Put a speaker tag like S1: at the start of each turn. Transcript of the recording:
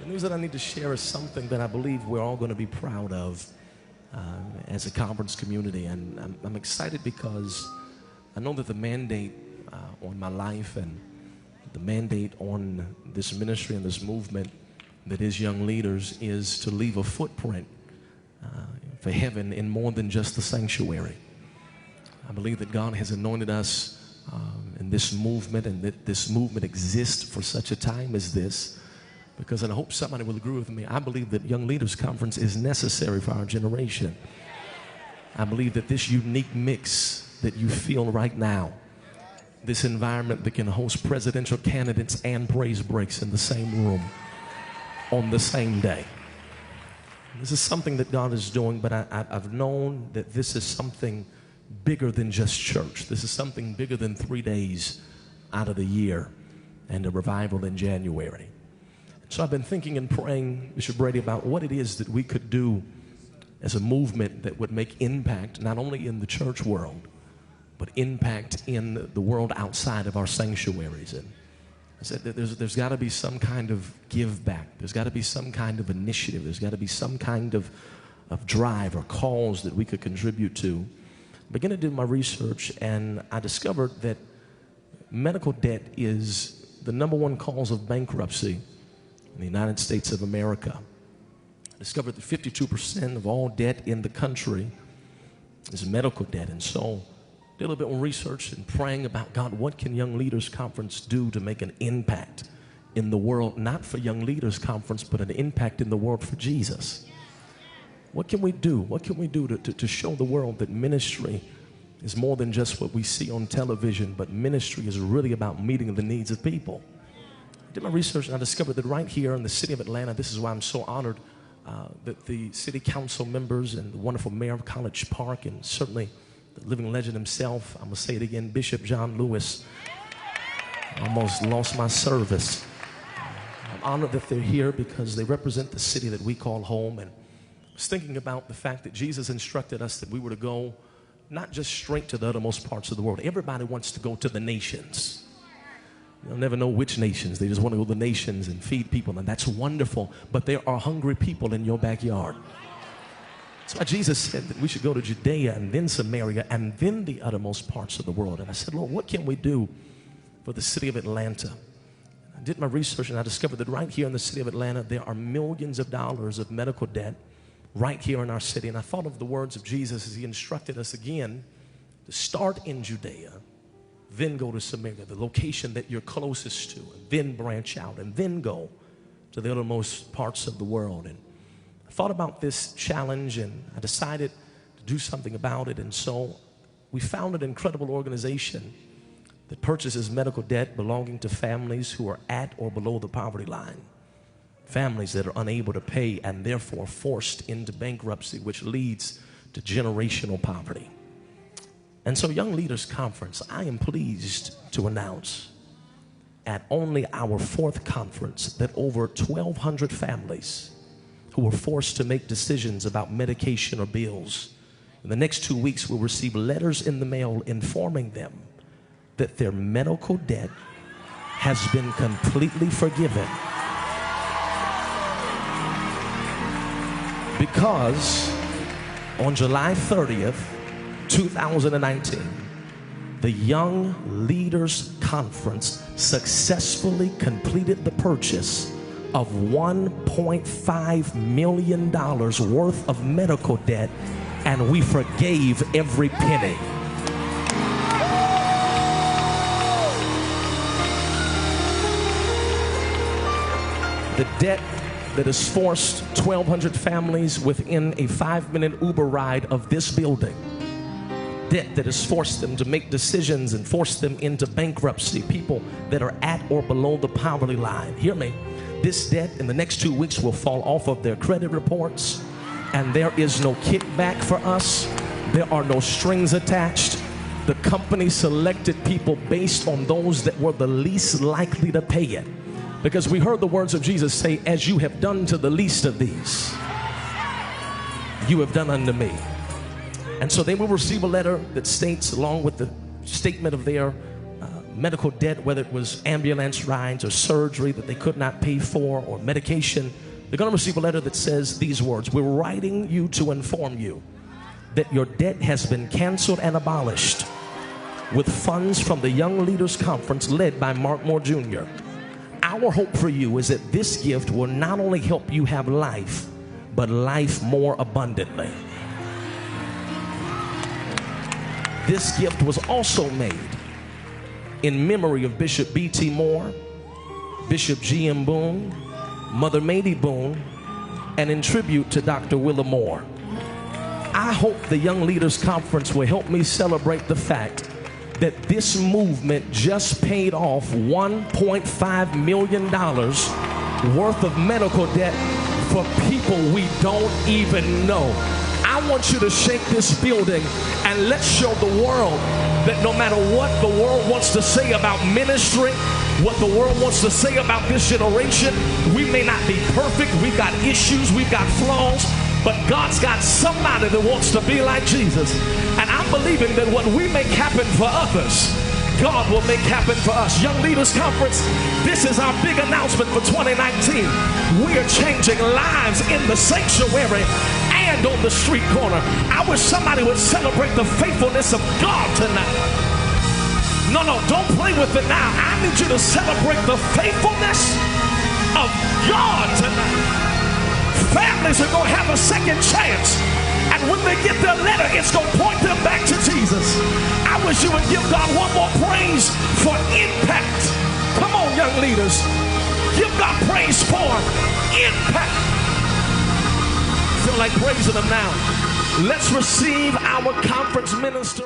S1: news that I need to share is something that I believe we're all going to be proud of as a conference community. And I'm excited because I know that the mandate on my life and the mandate on this ministry and this movement that is young leaders is to leave a footprint for heaven in more than just the sanctuary. I believe that God has anointed us in this movement, and that this movement exists for such a time as this. Because, and I hope somebody will agree with me, I believe that Young Leaders Conference is necessary for our generation. I believe that this unique mix that you feel right now, this environment that can host presidential candidates and praise breaks in the same room on the same day. This is something that God is doing, but I've known that this is something bigger than just church. This is something bigger than 3 days out of the year and a revival in January. So I've been thinking and praying, Bishop Brady, about what it is that we could do as a movement that would make impact not only in the church world, but impact in the world outside of our sanctuaries. And I said that there's got to be some kind of give back. There's got to be some kind of initiative. There's got to be some kind of drive or cause that we could contribute to. I began to do my research, and I discovered that medical debt is the #1 cause of bankruptcy in the United States of America. I discovered that 52% of all debt in the country is medical debt. And so I did a little bit more research and praying about, God, what can Young Leaders Conference do to make an impact in the world, not for Young Leaders Conference, but an impact in the world for Jesus? What can we do? What can we do to show the world that ministry is more than just what we see on television, but ministry is really about meeting the needs of people? I did my research and I discovered that right here in the city of Atlanta, this is why I'm so honored that the city council members and the wonderful mayor of College Park, and certainly the living legend himself, I'm going to say it again, Bishop John Lewis. I almost lost my service. I'm honored that they're here because they represent the city that we call home. And I was thinking about the fact that Jesus instructed us that we were to go not just straight to the uttermost parts of the world. Everybody wants to go to the nations. You'll never know which nations. They just want to go to the nations and feed people, and that's wonderful. But there are hungry people in your backyard. That's why Jesus said that we should go to Judea and then Samaria and then the uttermost parts of the world. And I said, Lord, what can we do for the city of Atlanta? I did my research and I discovered that right here in the city of Atlanta, there are millions of dollars of medical debt right here in our city. And I thought of the words of Jesus as he instructed us again to start in Judea, then go to Samaria, the location that you're closest to, and then branch out, and then go to the uttermost parts of the world. And I thought about this challenge, and I decided to do something about it. And so we founded an incredible organization that purchases medical debt belonging to families who are at or below the poverty line, families that are unable to pay and therefore forced into bankruptcy, which leads to generational poverty. And so Young Leaders Conference, I am pleased to announce at only our 4th conference that over 1,200 families who were forced to make decisions about medication or bills, in the next 2 weeks will receive letters in the mail informing them that their medical debt has been completely forgiven, because on July 30th, 2019, the Young Leaders Conference successfully completed the purchase of $1.5 million worth of medical debt, and we forgave every penny. The debt that has forced 1,200 families within a 5-minute Uber ride of this building, debt that has forced them to make decisions and forced them into bankruptcy, people that are at or below the poverty line. Hear me. This debt in the next 2 weeks will fall off of their credit reports, and there is no kickback for us. There are no strings attached. The company selected people based on those that were the least likely to pay it, because we heard the words of Jesus say, as you have done to the least of these, you have done unto me. And so they will receive a letter that states, along with the statement of their medical debt, whether it was ambulance rides or surgery that they could not pay for or medication, they're going to receive a letter that says these words: we're writing you to inform you that your debt has been canceled and abolished with funds from the Young Leaders Conference led by Mark Moore Jr. Our hope for you is that this gift will not only help you have life, but life more abundantly. This gift was also made in memory of Bishop B.T. Moore, Bishop G.M. Boone, Mother Mady Boone, and in tribute to Dr. Willa Moore. I hope the Young Leaders Conference will help me celebrate the fact that this movement just paid off $1.5 million worth of medical debt for people we don't even know. I want you to shake this building and let's show the world that no matter what the world wants to say about ministry, what the world wants to say about this generation, we may not be perfect, we've got issues, we've got flaws, but God's got somebody that wants to be like Jesus. And I'm believing that what we make happen for others, God will make happen for us. Young Leaders Conference, this is our big announcement for 2019. We are changing lives in the sanctuary and on the street corner. I wish somebody would celebrate the faithfulness of God tonight. No, don't play with it now. I need you to celebrate the faithfulness of God tonight. Families are going to have a second chance. And when they get their letter, it's going to point them back to Jesus. I wish you would give God one more praise for impact. Come on, young leaders. Give God praise for impact. Feel like praising Him now. Let's receive our conference minister.